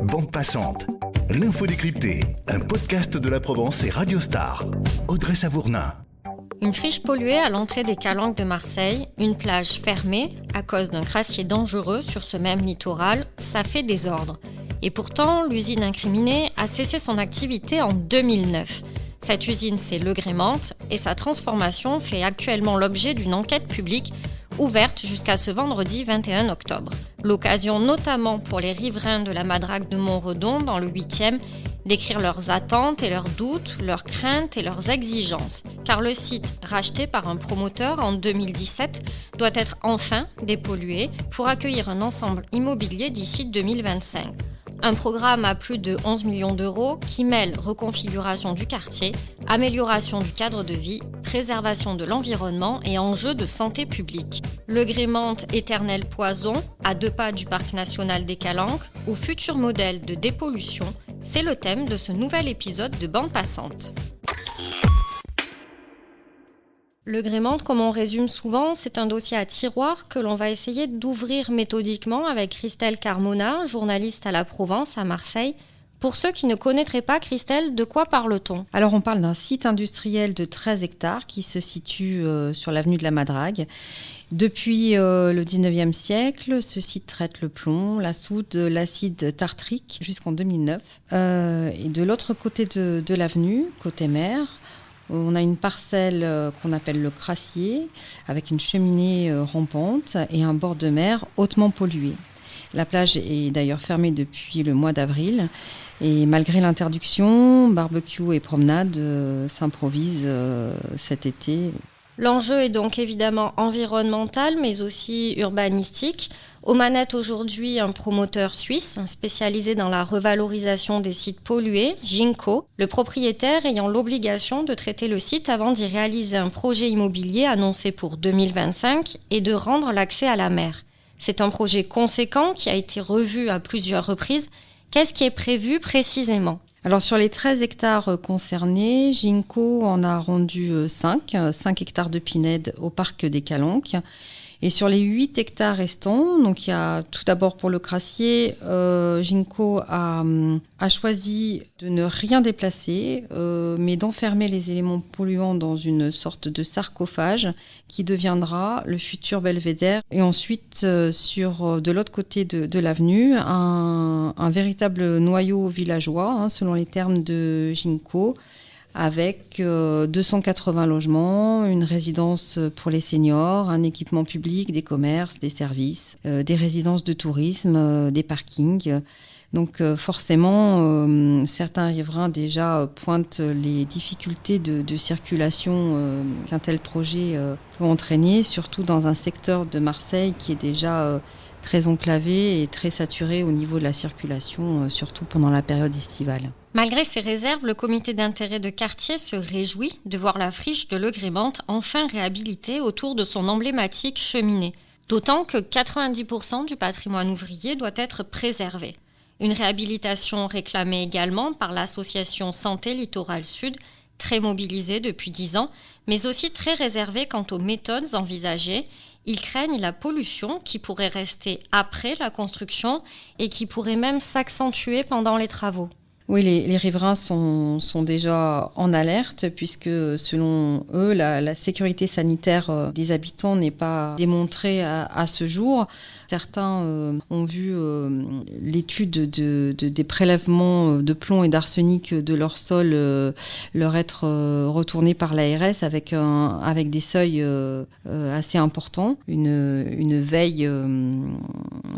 Bande passante, l'info décryptée, un podcast de la Provence et Radio Star. Audrey Savournin. Une friche polluée à l'entrée des Calanques de Marseille, une plage fermée à cause d'un crassier dangereux sur ce même littoral, ça fait désordre. Et pourtant, l'usine incriminée a cessé son activité en 2009. Cette usine, c'est Le Grémante, et sa transformation fait actuellement l'objet d'une enquête publique ouverte jusqu'à ce vendredi 21 octobre. L'occasion notamment pour les riverains de la Madrague de Montredon dans le 8e d'écrire leurs attentes et leurs doutes, leurs craintes et leurs exigences. Car le site, racheté par un promoteur en 2017, doit être enfin dépollué pour accueillir un ensemble immobilier d'ici 2025. Un programme à plus de 11 millions d'euros qui mêle reconfiguration du quartier, amélioration du cadre de vie, préservation de l'environnement et enjeux de santé publique. Le Grémante éternel poison, à 2 pas du parc national des Calanques, ou futur modèle de dépollution, c'est le thème de ce nouvel épisode de Bande passante. Le Grémante, comme on résume souvent, c'est un dossier à tiroir que l'on va essayer d'ouvrir méthodiquement avec Christelle Carmona, journaliste à la Provence, à Marseille. Pour ceux qui ne connaîtraient pas, Christelle, de quoi parle-t-on ? Alors on parle d'un site industriel de 13 hectares qui se situe sur l'avenue de la Madrague. Depuis le 19e siècle, ce site traite le plomb, la soude, l'acide tartrique jusqu'en 2009. Et de l'autre côté de l'avenue, côté mer, on a une parcelle qu'on appelle le Crassier, avec une cheminée rampante et un bord de mer hautement pollué. La plage est d'ailleurs fermée depuis le mois d'avril. Et malgré l'interdiction, barbecue et promenade s'improvisent cet été. L'enjeu est donc évidemment environnemental, mais aussi urbanistique. Aux manettes aujourd'hui, un promoteur suisse spécialisé dans la revalorisation des sites pollués, Ginko, le propriétaire ayant l'obligation de traiter le site avant d'y réaliser un projet immobilier annoncé pour 2025 et de rendre l'accès à la mer. C'est un projet conséquent qui a été revu à plusieurs reprises. Qu'est-ce qui est prévu précisément ? Alors sur les 13 hectares concernés, Ginko en a rendu 5 hectares de pinède au parc des Calanques. Et sur les 8 hectares restants, donc il y a tout d'abord pour le Crassier, Ginko a choisi de ne rien déplacer, mais d'enfermer les éléments polluants dans une sorte de sarcophage qui deviendra le futur belvédère. Et ensuite, de l'autre côté de l'avenue, un véritable noyau villageois, selon les termes de Ginko, avec 280 logements, une résidence pour les seniors, un équipement public, des commerces, des services, des résidences de tourisme, des parkings. Donc forcément, certains riverains déjà pointent les difficultés de circulation qu'un tel projet peut entraîner, surtout dans un secteur de Marseille qui est déjà très enclavé et très saturé au niveau de la circulation, surtout pendant la période estivale. Malgré ces réserves, le comité d'intérêt de quartier se réjouit de voir la friche de Le Grémante enfin réhabilitée autour de son emblématique cheminée. D'autant que 90% du patrimoine ouvrier doit être préservé. Une réhabilitation réclamée également par l'association Santé Littoral Sud, très mobilisée depuis 10 ans, mais aussi très réservée quant aux méthodes envisagées. Ils craignent la pollution qui pourrait rester après la construction et qui pourrait même s'accentuer pendant les travaux. Oui, les riverains sont déjà en alerte puisque selon eux, la sécurité sanitaire des habitants n'est pas démontrée à ce jour. Certains ont vu l'étude des prélèvements de plomb et d'arsenic de leur sol leur être retournée par l'ARS avec des seuils assez importants. Une veille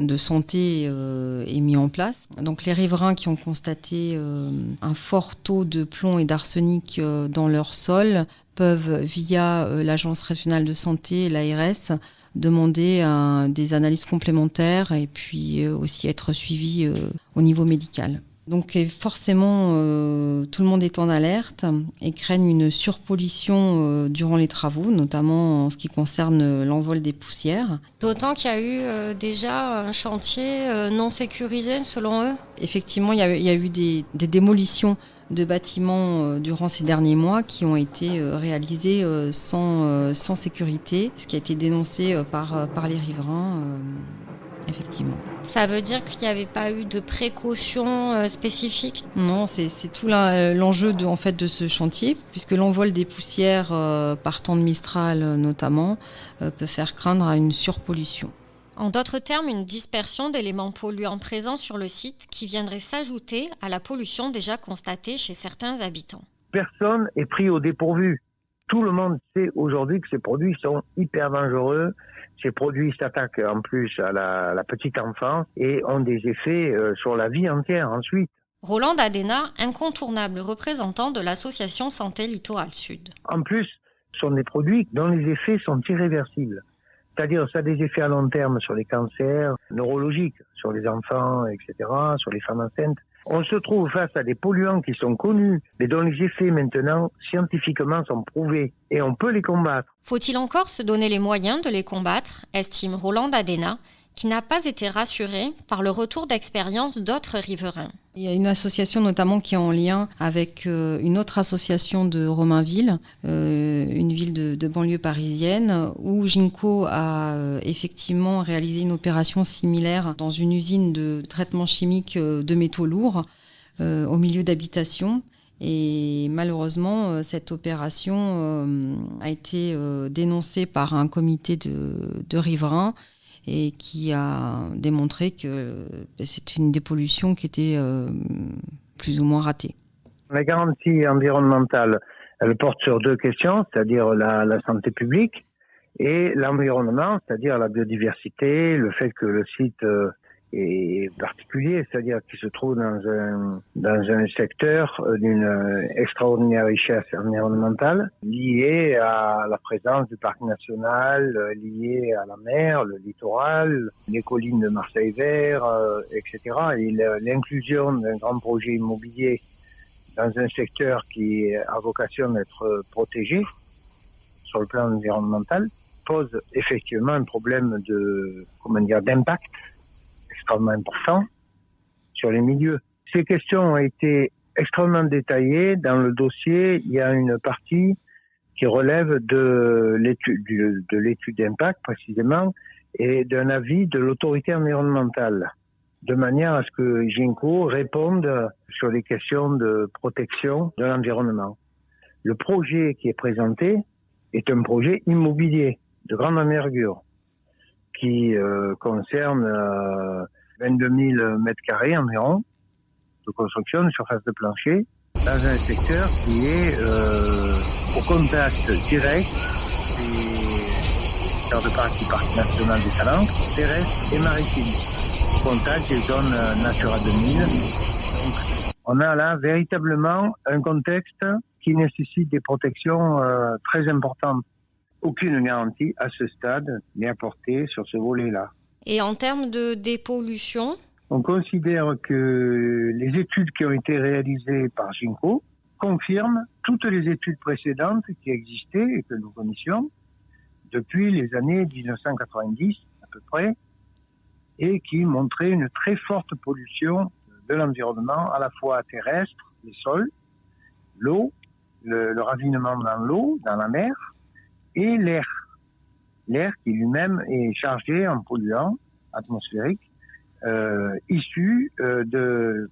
de santé est mise en place. Donc les riverains qui ont constaté un fort taux de plomb et d'arsenic dans leur sol peuvent, via l'Agence régionale de santé, l'ARS, demander des analyses complémentaires et puis aussi être suivis au niveau médical. Donc forcément, tout le monde est en alerte et craignent une surpollution durant les travaux, notamment en ce qui concerne l'envol des poussières. D'autant qu'il y a eu déjà un chantier non sécurisé, selon eux. Effectivement, il y a eu des démolitions de bâtiments durant ces derniers mois qui ont été réalisés sans sécurité, ce qui a été dénoncé par les riverains. effectivement. Ça veut dire qu'il n'y avait pas eu de précautions spécifiques? Non, c'est tout l'enjeu de ce chantier, puisque l'envol des poussières partant de Mistral notamment peut faire craindre à une surpollution. En d'autres termes, une dispersion d'éléments polluants présents sur le site qui viendrait s'ajouter à la pollution déjà constatée chez certains habitants. Personne n'est pris au dépourvu. Tout le monde sait aujourd'hui que ces produits sont hyper dangereux. Ces produits s'attaquent en plus à la petite enfance et ont des effets sur la vie entière ensuite. Roland D'Adena, incontournable représentant de l'association Santé Littoral Sud. En plus, ce sont des produits dont les effets sont irréversibles. C'est-à-dire, ça a des effets à long terme sur les cancers neurologiques, sur les enfants, etc., sur les femmes enceintes. On se trouve face à des polluants qui sont connus, mais dont les effets maintenant, scientifiquement, sont prouvés. Et on peut les combattre. Faut-il encore se donner les moyens de les combattre, estime Roland D'Adena, qui n'a pas été rassuré par le retour d'expérience d'autres riverains. Il y a une association notamment qui est en lien avec une autre association de Romainville, une ville de banlieue parisienne, où Ginko a effectivement réalisé une opération similaire dans une usine de traitement chimique de métaux lourds au milieu d'habitations. Et malheureusement, cette opération a été dénoncée par un comité de riverains et qui a démontré que c'est une dépollution qui était plus ou moins ratée. La garantie environnementale, elle porte sur deux questions, c'est-à-dire la santé publique et l'environnement, c'est-à-dire la biodiversité, le fait que le site est particulier, c'est-à-dire qu'il se trouve dans un secteur d'une extraordinaire richesse environnementale liée à la présence du parc national, liée à la mer, le littoral, les collines de Marseille Vert, etc. Et l'inclusion d'un grand projet immobilier dans un secteur qui a vocation d'être protégé sur le plan environnemental pose effectivement un problème d'impact extrêmement important sur les milieux. Ces questions ont été extrêmement détaillées. Dans le dossier, il y a une partie qui relève de l'étude d'impact précisément et d'un avis de l'autorité environnementale, de manière à ce que Ginko réponde sur les questions de protection de l'environnement. Le projet qui est présenté est un projet immobilier de grande envergure qui concerne 22 000 mètres carrés environ de construction de surface de plancher dans un secteur qui est au contact direct des secteurs de parc du Parc national des Calanques, terrestres et maritimes, au contact des zones Natura 2000. Donc, on a là véritablement un contexte qui nécessite des protections très importantes. Aucune garantie à ce stade n'est apportée sur ce volet-là. Et en termes de dépollution, on considère que les études qui ont été réalisées par Ginko confirment toutes les études précédentes qui existaient et que nous connaissions depuis les années 1990 à peu près et qui montraient une très forte pollution de l'environnement à la fois terrestre, les sols, l'eau, le ravinement dans l'eau, dans la mer et l'air. L'air qui lui-même est chargé en polluants atmosphériques issus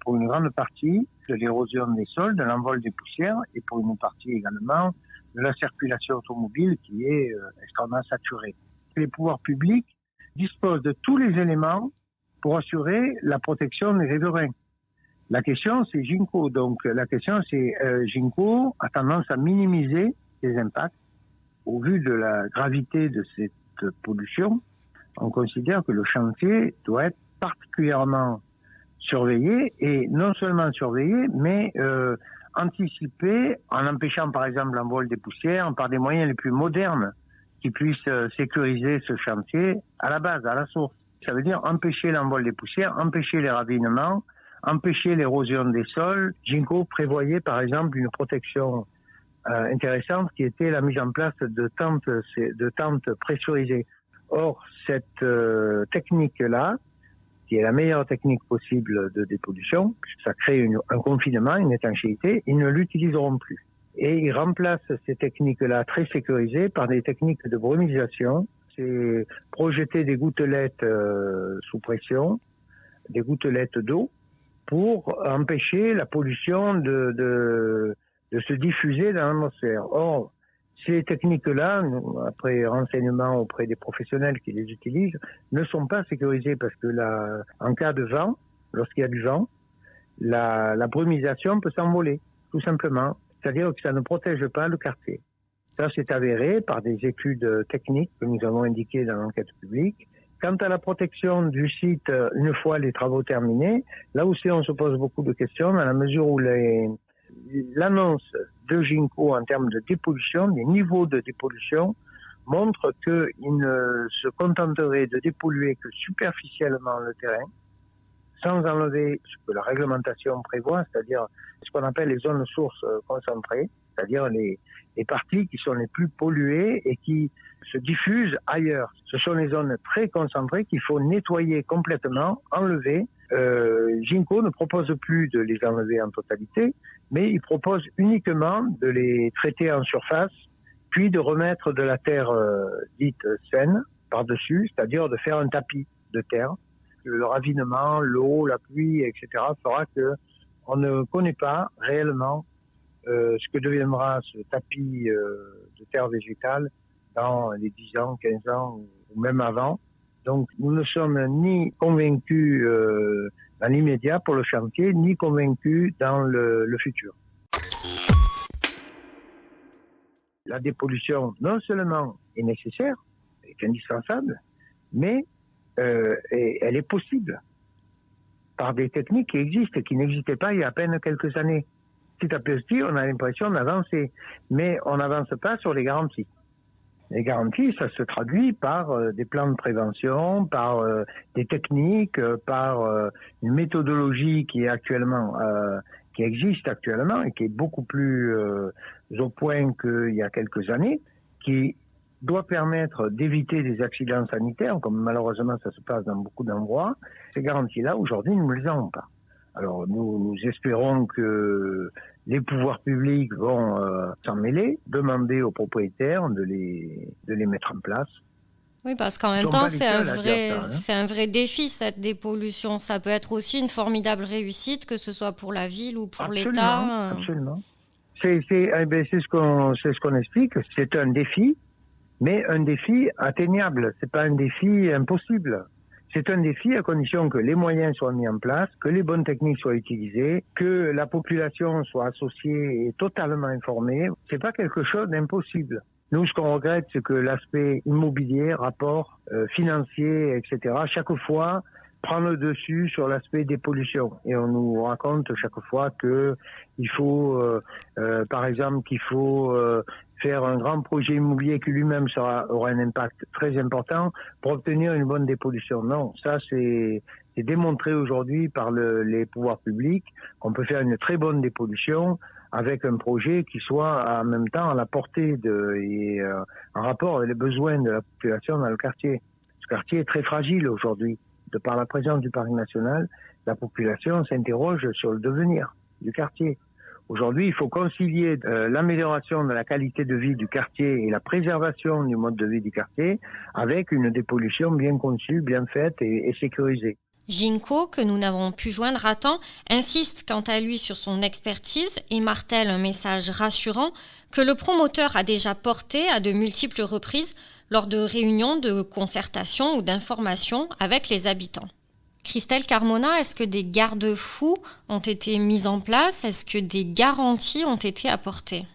pour une grande partie de l'érosion des sols, de l'envol des poussières et pour une partie également de la circulation automobile qui est extrêmement saturée. Les pouvoirs publics disposent de tous les éléments pour assurer la protection des riverains. La question, c'est Ginko. Donc, la question, c'est Ginko a tendance à minimiser les impacts. Au vu de la gravité de cette pollution, on considère que le chantier doit être particulièrement surveillé, et non seulement surveillé, mais anticipé en empêchant par exemple l'envol des poussières par des moyens les plus modernes qui puissent sécuriser ce chantier à la base, à la source. Ça veut dire empêcher l'envol des poussières, empêcher les ravinements, empêcher l'érosion des sols. Ginko prévoyait par exemple une protection intéressante qui était la mise en place de tentes pressurisées. Or, cette technique-là, qui est la meilleure technique possible de dépollution, puisque ça crée un confinement, une étanchéité, ils ne l'utiliseront plus. Et ils remplacent ces techniques-là très sécurisées par des techniques de brumisation c'est projeter des gouttelettes sous pression, des gouttelettes d'eau, pour empêcher la pollution de se diffuser dans l'atmosphère. Or, ces techniques-là, après renseignement auprès des professionnels qui les utilisent, ne sont pas sécurisées parce que en cas de vent, lorsqu'il y a du vent, la brumisation peut s'envoler, tout simplement. C'est-à-dire que ça ne protège pas le quartier. Ça, c'est avéré par des études techniques que nous avons indiquées dans l'enquête publique. Quant à la protection du site, une fois les travaux terminés, là aussi on se pose beaucoup de questions dans la mesure où l'annonce de Ginko en termes de dépollution, les niveaux de dépollution, montre qu'il ne se contenterait de dépolluer que superficiellement le terrain, sans enlever ce que la réglementation prévoit, c'est-à-dire ce qu'on appelle les zones sources concentrées, c'est-à-dire les parties qui sont les plus polluées et qui se diffusent ailleurs. Ce sont les zones très concentrées qu'il faut nettoyer complètement, enlever. Ginko ne propose plus de les enlever en totalité, mais il propose uniquement de les traiter en surface, puis de remettre de la terre dite saine par-dessus, c'est-à-dire de faire un tapis de terre. Le ravinement, l'eau, la pluie, etc. fera qu'on ne connaît pas réellement ce que deviendra ce tapis de terre végétale dans les 10 ans, 15 ans ou même avant. Donc nous ne sommes ni convaincus dans l'immédiat pour le chantier, ni convaincus dans le futur. La dépollution, non seulement est nécessaire, est indispensable, mais elle est possible par des techniques qui existent et qui n'existaient pas il y a à peine quelques années. Petit à petit, on a l'impression d'avancer, mais on n'avance pas sur les garanties. Les garanties, ça se traduit par des plans de prévention, par des techniques, par une méthodologie qui existe actuellement et qui est beaucoup plus au point qu'il y a quelques années, qui doit permettre d'éviter des accidents sanitaires, comme malheureusement ça se passe dans beaucoup d'endroits. Ces garanties-là, aujourd'hui, nous ne les avons pas. Alors nous espérons que les pouvoirs publics vont s'en mêler, demander aux propriétaires de les mettre en place. Oui, parce qu'en même temps, c'est un vrai défi, cette dépollution. Ça peut être aussi une formidable réussite, que ce soit pour la ville ou pour l'État. Absolument. C'est ce qu'on explique. C'est un défi, mais un défi atteignable. C'est pas un défi impossible. C'est un défi à condition que les moyens soient mis en place, que les bonnes techniques soient utilisées, que la population soit associée et totalement informée. C'est pas quelque chose d'impossible. Nous, ce qu'on regrette, c'est que l'aspect immobilier, rapport financier, etc., chaque fois prend le dessus sur l'aspect des pollutions. Et on nous raconte chaque fois que il faut, par exemple, qu'il faut faire un grand projet immobilier qui lui-même aura un impact très important pour obtenir une bonne dépollution. Non, ça c'est démontré aujourd'hui par les pouvoirs publics qu'on peut faire une très bonne dépollution avec un projet qui soit en même temps à la portée et en rapport avec les besoins de la population dans le quartier. Ce quartier est très fragile aujourd'hui. De par la présence du parc national, la population s'interroge sur le devenir du quartier. Aujourd'hui, il faut concilier l'amélioration de la qualité de vie du quartier et la préservation du mode de vie du quartier avec une dépollution bien conçue, bien faite et sécurisée. Ginko, que nous n'avons pu joindre à temps, insiste quant à lui sur son expertise et martèle un message rassurant que le promoteur a déjà porté à de multiples reprises lors de réunions de concertation ou d'information avec les habitants. Christelle Carmona, est-ce que des garde-fous ont été mis en place? Est-ce que des garanties ont été apportées?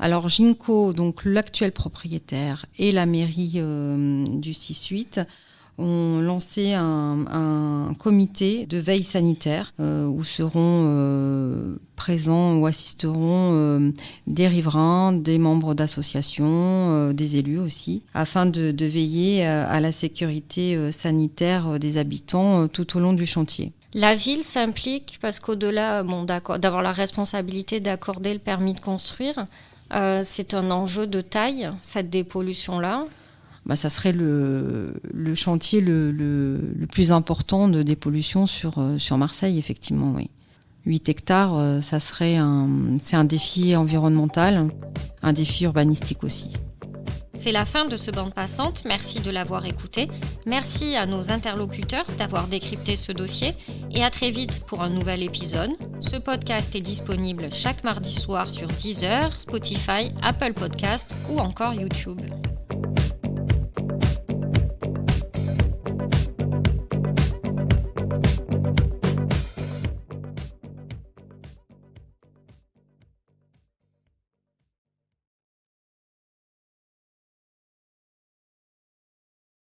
Alors Ginko, donc l'actuel propriétaire, et la mairie du 6-8 ont lancé un comité de veille sanitaire où seront présents ou assisteront des riverains, des membres d'associations, des élus aussi, afin de veiller à la sécurité sanitaire des habitants tout au long du chantier. La ville s'implique parce qu'au-delà d'avoir la responsabilité d'accorder le permis de construire, c'est un enjeu de taille, cette dépollution-là. Ça serait le chantier le plus important de dépollution sur Marseille, effectivement, oui. 8 hectares, c'est un défi environnemental, un défi urbanistique aussi. C'est la fin de ce bande passante, merci de l'avoir écouté. Merci à nos interlocuteurs d'avoir décrypté ce dossier et à très vite pour un nouvel épisode. Ce podcast est disponible chaque mardi soir sur Deezer, Spotify, Apple Podcasts ou encore YouTube.